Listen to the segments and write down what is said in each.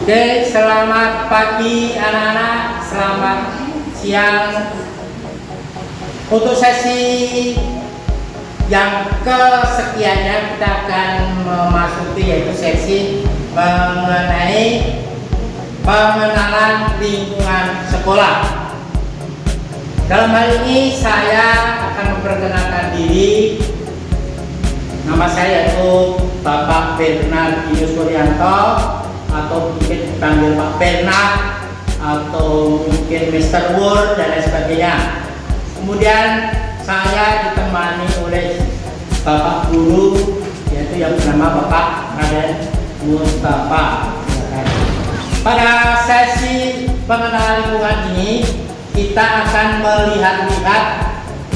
Oke, selamat pagi anak-anak, selamat siang. Untuk sesi yang kesekiannya kita akan memasuki yaitu sesi mengenai pengenalan lingkungan sekolah. Dalam hal ini saya akan memperkenalkan diri. Nama saya yaitu Bapak Bernardinus Suryanto, atau mungkin dipanggil Pak Bernard, atau mungkin Mr. Wur dan lain sebagainya. Kemudian saya ditemani oleh Bapak Guru, yaitu yang bernama Bapak Raden Mustafa. Pada sesi pengenalan lingkungan ini kita akan melihat-lihat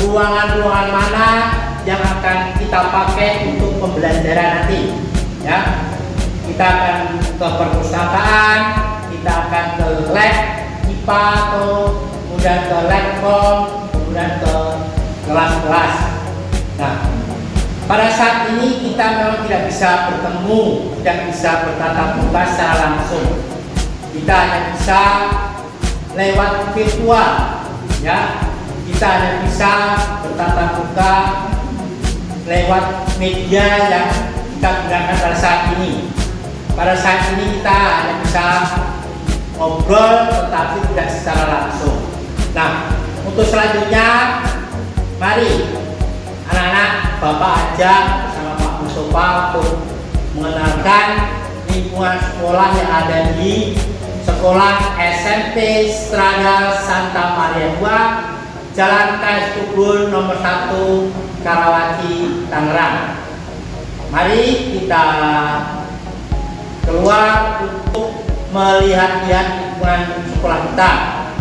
ruangan-ruangan mana yang akan kita pakai untuk pembelajaran nanti, ya. Kita akan ke perpustakaan, kita akan ke lab IPA, atau kemudian ke labcom, kemudian ke kelas-kelas. Nah, pada saat ini kita memang tidak bisa bertemu, tidak bisa bertatap muka secara langsung. Kita hanya bisa lewat virtual, ya. Kita hanya bisa bertatap muka lewat media yang kita gunakan pada saat ini. Pada saat ini kita hanya bisa ngobrol tetapi tidak secara langsung. Nah, untuk selanjutnya mari anak-anak Bapak ajak bersama Pak Mustafa untuk mengenalkan lingkungan sekolah yang ada di Sekolah SMP Strada Santa Maria II, Jalan KS Tubun nomor 1, Karawaci, Tangerang. Mari kita keluar untuk melihat-lihat lingkungan sekolah kita.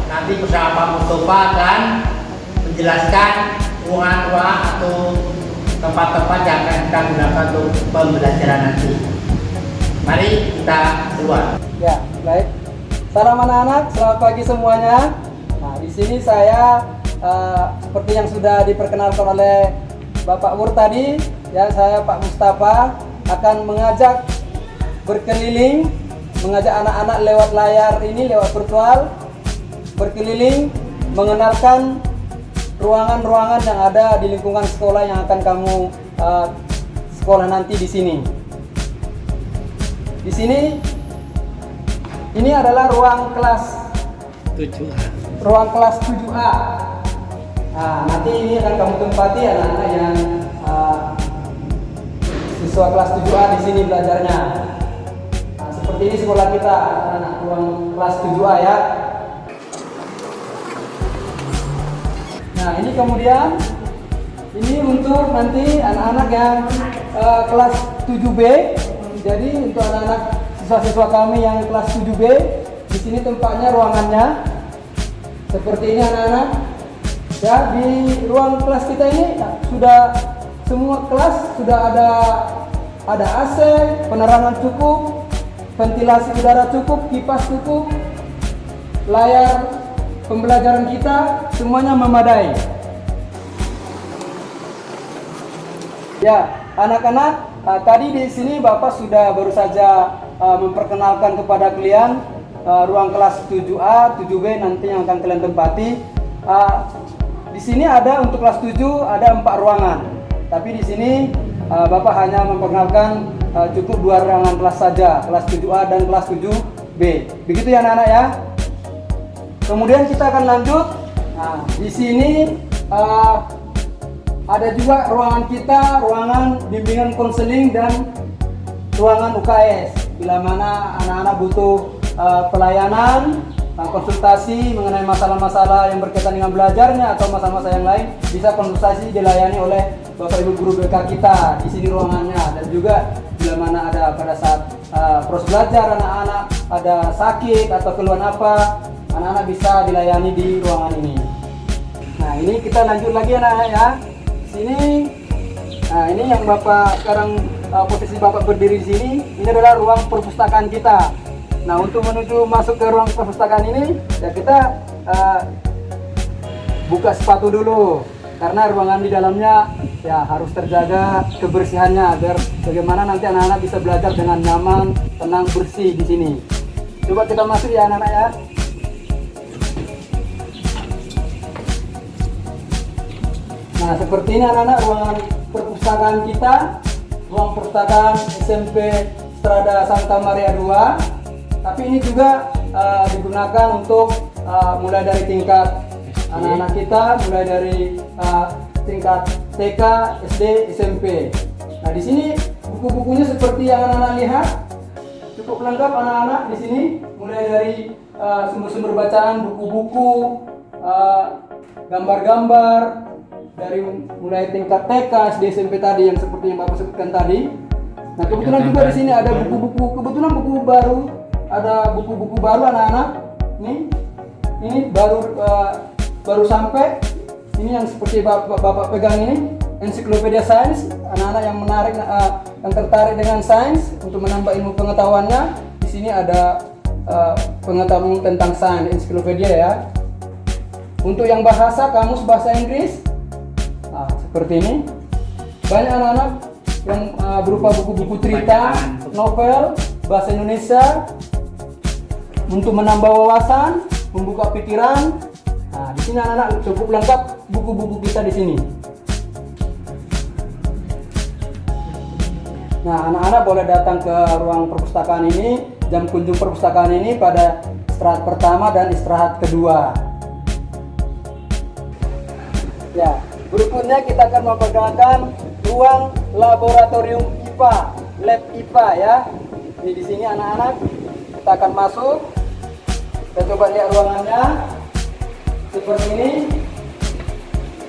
Nanti bersama Pak Mustafa akan menjelaskan ruangan-ruangan atau tempat-tempat yang akan kita gunakan untuk pembelajaran nanti. Mari kita keluar. Ya, baik. Salam anak-anak, selamat pagi semuanya. Nah, di sini saya seperti yang sudah diperkenalkan oleh Bapak Wur tadi, ya, saya Pak Mustafa akan mengajak berkeliling, mengajak anak-anak lewat layar ini, lewat virtual, berkeliling, mengenalkan ruangan-ruangan yang ada di lingkungan sekolah yang akan kamu sekolah nanti di sini. Di sini, ini adalah ruang kelas 7A. Ruang kelas 7A. Nah, nanti ini akan kamu tempati anak-anak yang siswa kelas 7A di sini belajarnya. Seperti ini sekolah kita, anak ruang kelas 7A, ya. Nah, ini kemudian ini untuk nanti anak-anak yang kelas 7B. Jadi untuk anak-anak siswa-siswa kami yang kelas 7B, di sini tempatnya ruangannya. Seperti ini anak-anak. Ya, di ruang kelas kita ini sudah semua kelas sudah ada AC, penerangan cukup, ventilasi udara cukup, kipas cukup, layar pembelajaran kita semuanya memadai. Ya, anak-anak, tadi di sini Bapak sudah baru saja memperkenalkan kepada kalian ruang kelas 7A, 7B nanti yang akan kalian tempati. Di sini ada untuk kelas 7 ada 4 ruangan. Tapi di sini Bapak hanya memperkenalkan cukup 2 ruangan kelas saja, kelas 7A dan kelas 7B. Begitu ya anak-anak, ya. Kemudian kita akan lanjut. Nah, di sini ada juga ruangan kita, ruangan bimbingan konseling dan ruangan UKS. Bila mana anak-anak butuh pelayanan, konsultasi mengenai masalah-masalah yang berkaitan dengan belajarnya atau masalah-masalah yang lain, bisa konsultasi dilayani oleh Bapak Ibu guru BK kita. Di sini ruangannya. Dan juga bila mana ada pada saat proses belajar anak-anak ada sakit atau keluhan apa, anak-anak bisa dilayani di ruangan ini. Nah, ini kita lanjut lagi anak-anak, ya. Sini, nah ini yang Bapak sekarang posisi Bapak berdiri di sini. Ini adalah ruang perpustakaan kita. Nah, untuk menuju masuk ke ruang perpustakaan ini, ya kita buka sepatu dulu karena ruangan di dalamnya Ya, harus terjaga kebersihannya agar bagaimana nanti anak-anak bisa belajar dengan nyaman, tenang, bersih di sini. Coba kita masuk ya anak-anak ya. Nah, seperti ini anak-anak ruangan perpustakaan kita, ruang perpustakaan SMP Strada Santa Maria 2. Tapi ini juga digunakan untuk mulai dari tingkat anak-anak kita, mulai dari tingkat TK, SD, SMP. Nah, di sini buku-bukunya seperti yang anak-anak lihat, cukup lengkap anak-anak di sini, mulai dari sumber-sumber bacaan, buku-buku, gambar-gambar, dari mulai tingkat TK, SD, SMP tadi yang seperti yang Bapak sebutkan tadi. Nah, kebetulan juga di sini ada buku-buku, kebetulan buku baru, ada buku-buku baru anak-anak. Ini baru sampai. Ini yang seperti Bapak pegang ini, ensiklopedia sains. Anak-anak yang menarik, yang tertarik dengan sains untuk menambah ilmu pengetahuannya. Di sini ada pengetahuan tentang sains, ensiklopedia ya. Untuk yang bahasa, kamus bahasa Inggris, seperti ini. Banyak anak-anak yang berupa buku-buku cerita, novel, bahasa Indonesia untuk menambah wawasan, membuka pikiran. Nah, di sini anak-anak cukup lengkap buku-buku kita di sini. Nah, anak-anak boleh datang ke ruang perpustakaan ini, jam kunjung perpustakaan ini pada istirahat pertama dan istirahat kedua. Ya, berikutnya kita akan memperkenalkan ruang laboratorium IPA, lab IPA ya. Ini di sini anak-anak kita akan masuk. Kita coba lihat ruangannya. Seperti ini.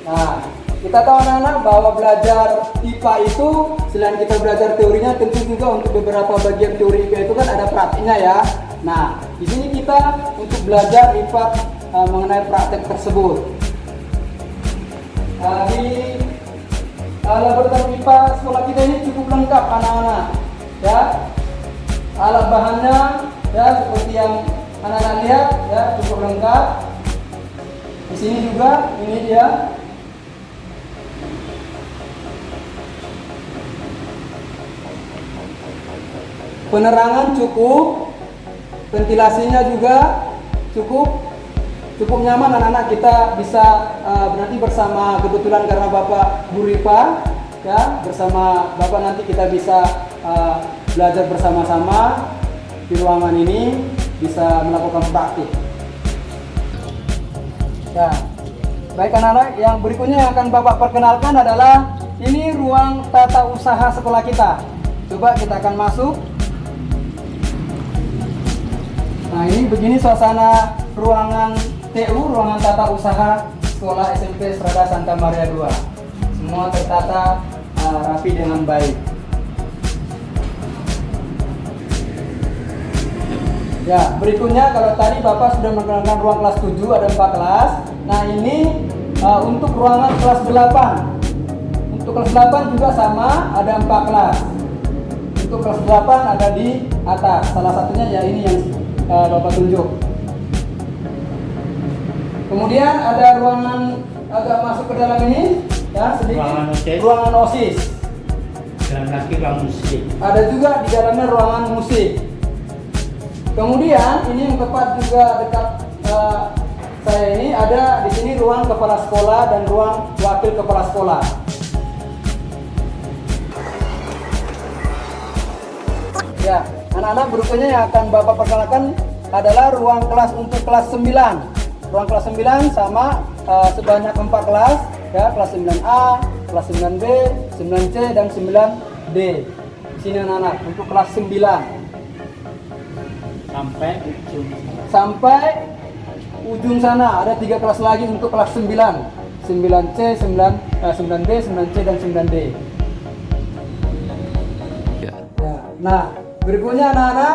Nah, kita tahu anak-anak bahwa belajar IPA itu selain kita belajar teorinya, tentu juga untuk beberapa bagian teori IPA itu kan ada praktiknya ya. Nah, di sini kita untuk belajar IPA mengenai praktek tersebut. Di laboratorium IPA sekolah kita ini cukup lengkap anak-anak ya. Alat bahannya ya seperti yang anak-anak lihat ya, cukup lengkap. Di sini juga ini dia. Penerangan cukup, ventilasinya juga cukup nyaman anak-anak. Kita bisa berarti bersama, kebetulan karena Bapak guru IPA ya, bersama Bapak nanti kita bisa belajar bersama-sama di ruangan ini, bisa melakukan praktik. Ya, baik anak-anak, yang berikutnya yang akan Bapak perkenalkan adalah ini ruang tata usaha sekolah kita. Coba kita akan masuk. Nah, ini begini suasana ruangan TU, ruangan tata usaha sekolah SMP Strada Santa Maria 2. Semua tertata rapi dengan baik. Ya, berikutnya kalau tadi Bapak sudah memperkenalkan ruang kelas 7, ada 4 kelas. Nah, ini untuk ruangan kelas 8. Untuk kelas 8 juga sama, ada 4 kelas. Untuk kelas 8 ada di atas. Salah satunya ya ini yang Bapak tunjuk. Kemudian ada ruangan agak masuk ke dalam ini, ya sedikit. Ruangan OSIS. Dalam lagi ruang musik. Ada juga di dalamnya ruangan musik. Kemudian ini yang tepat juga dekat saya ini, ada di sini ruang kepala sekolah dan ruang wakil kepala sekolah. Ya, anak-anak berikutnya yang akan Bapak perkenalkan adalah ruang kelas untuk kelas 9. Ruang kelas 9 sama sebanyak 4 kelas, ya, kelas 9A, kelas 9B, 9C dan 9D. Di sini anak-anak untuk kelas 9. Sampai ujung sana ada 3 kelas lagi untuk kelas 9, 9C, 9D, 9C dan 9D. Ya. Nah, berikutnya anak-anak,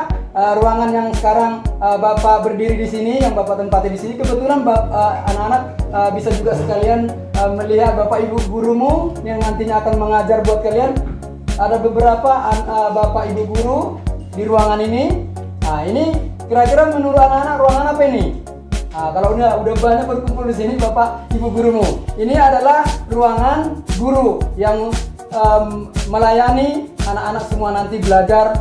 ruangan yang sekarang Bapak berdiri di sini, yang Bapak tempati di sini, kebetulan anak-anak bisa juga sekalian melihat Bapak Ibu gurumu yang nantinya akan mengajar buat kalian. Ada beberapa Bapak Ibu guru di ruangan ini. Nah, ini kira-kira menurut anak-anak ruangan apa ini? Nah, kalau udah banyak berkumpul di sini Bapak Ibu gurumu. Ini adalah ruangan guru yang melayani anak-anak semua nanti belajar.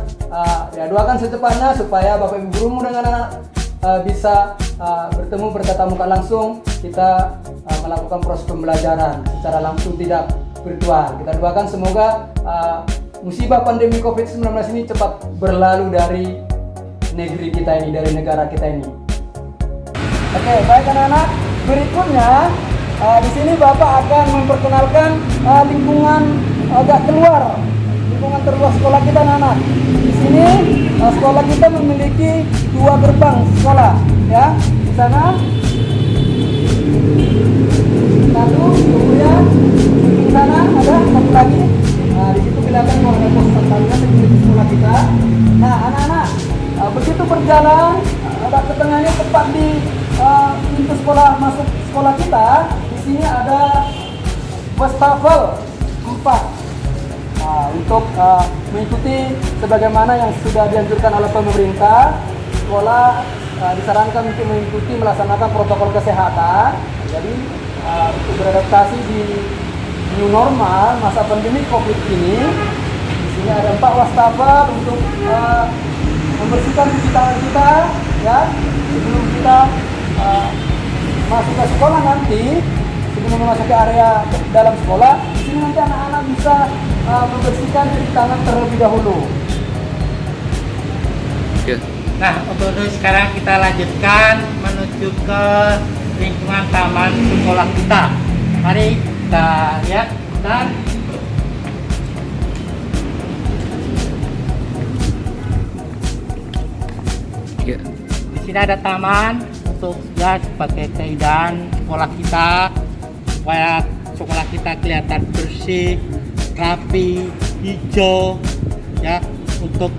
Ya doakan secepatnya supaya Bapak Ibu gurumu dengan anak bisa bertatap muka langsung. Kita melakukan proses pembelajaran secara langsung, tidak virtual. Kita doakan semoga musibah pandemi COVID-19 ini cepat berlalu dari negeri kita ini, dari negara kita ini. Oke, baik anak-anak. Berikutnya di sini Bapak akan memperkenalkan lingkungan agak keluar, lingkungan terluar sekolah kita anak-anak. Di sini sekolah kita memiliki 2 gerbang sekolah, ya. Di sana satu, kemudian di sana ada satu lagi. Nah, di situ kelihatan kalau ada pos pertama di sekolah kita. Nah, anak-anak begitu berjalan, ada ke tengahnya tepat di pintu sekolah masuk sekolah kita. Di sini ada wastafel 4. Untuk mengikuti sebagaimana yang sudah dianjurkan oleh pemerintah, sekolah disarankan untuk mengikuti melaksanakan protokol kesehatan. Jadi untuk beradaptasi di new normal masa pandemi COVID ini, di sini ada 4 wastafel untuk membersihkan cuci tangan kita, ya, sebelum kita masuk ke sekolah nanti. Sebelum memasuki area dalam sekolah, di sini nanti anak-anak bisa membersihkan cuci tangan terlebih dahulu. Nah, untuk sekarang kita lanjutkan menuju ke lingkungan taman sekolah kita. Mari kita lihat. Di sini ada taman untuk ya sebagai keindahan sekolah kita, supaya sekolah kita kelihatan bersih, rapi, hijau, ya untuk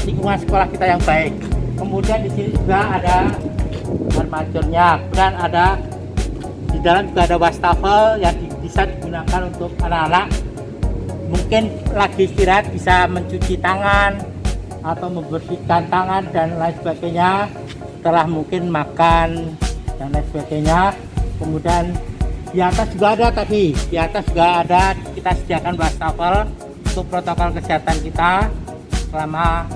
lingkungan sekolah kita yang baik. Kemudian di sini juga ada armaturnya, dan di dalam juga ada wastafel yang bisa digunakan untuk anak-anak mungkin lagi istirahat bisa mencuci tangan atau membersihkan tangan dan lain sebagainya setelah mungkin makan dan lain sebagainya. Kemudian di atas juga ada kita sediakan wastafel untuk protokol kesehatan kita selama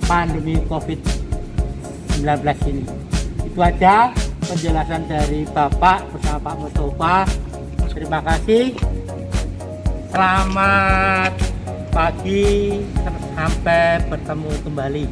pandemi COVID-19 ini. Itu aja penjelasan dari Bapak bersama Pak Mustafa. Terima kasih. Selamat pagi, sampai bertemu kembali.